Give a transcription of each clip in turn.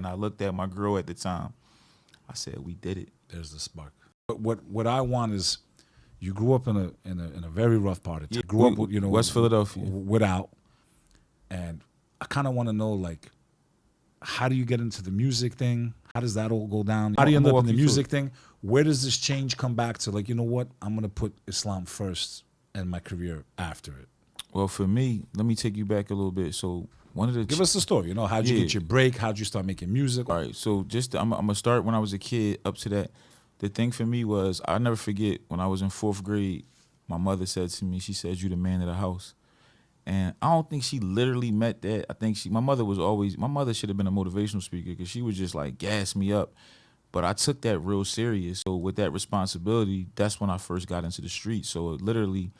and I looked at my girl at the time. I said, we did it. There's the spark. But what I want is, you grew up in a very rough part of town. Yeah, Grew up with, West Philadelphia. Without, and I kind of want to know, like, how do you get into the music thing? How does that all go down? How do you end up in the music thing? Where does this change come back to? Like, you know what? I'm gonna put Islam first and my career after it. Well, for me, let me take you back a little bit. So one of the give us the story. You know, how'd you get your break? How'd you start making music? All right. So I'm gonna start when I was a kid up to that. The thing for me was, I'll never forget when I was in 4th grade, my mother said to me, she said, "You the man of the house." And I don't think she literally meant that. I think my mother should have been a motivational speaker, because she would just like gas me up. But I took that real serious. So with that responsibility, that's when I first got into the streets. So literally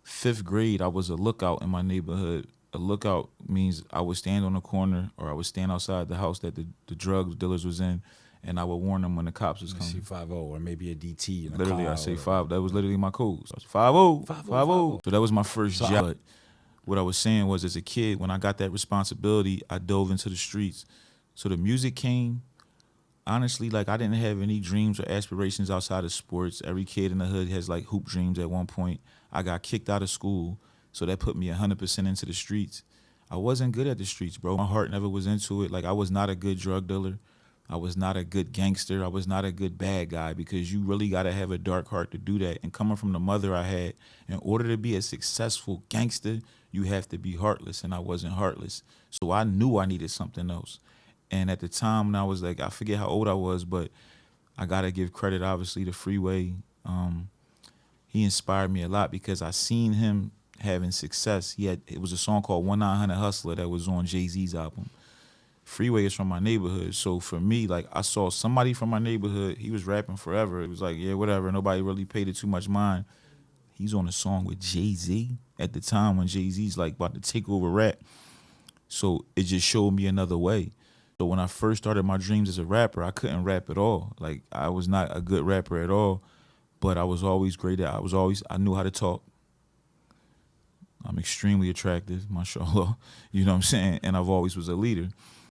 5th grade, I was a lookout in my neighborhood. A lookout means I would stand on the corner, or I would stand outside the house that the drug dealers was in, and I would warn them when the cops was coming. C50 or maybe a DT. In a literally, car I say 5. That was literally my code. So 50, 50. So that was my first job. But what I was saying was, as a kid, when I got that responsibility, I dove into the streets. So the music came. Honestly, like, I didn't have any dreams or aspirations outside of sports. Every kid in the hood has like hoop dreams at one point. I got kicked out of school, so that put me 100% into the streets. I wasn't good at the streets, bro. My heart never was into it. Like, I was not a good drug dealer. I was not a good gangster. I was not a good bad guy, because you really got to have a dark heart to do that. And coming from the mother I had, in order to be a successful gangster, you have to be heartless, and I wasn't heartless. So I knew I needed something else. And at the time, when I was like, I forget how old I was, but I got to give credit, obviously, to Freeway. He inspired me a lot, because I seen him having success. It was a song called 1-900 Hustler that was on Jay-Z's album. Freeway is from my neighborhood. So for me, like, I saw somebody from my neighborhood. He was rapping forever. It was like, yeah, whatever. Nobody really paid it too much mind. He's on a song with Jay-Z at the time when Jay-Z's like about to take over rap. So it just showed me another way. So when I first started my dreams as a rapper, I couldn't rap at all. Like, I was not a good rapper at all, but I was always great at, I knew how to talk. I'm extremely attractive, mashallah, you know what I'm saying? And I've always was a leader.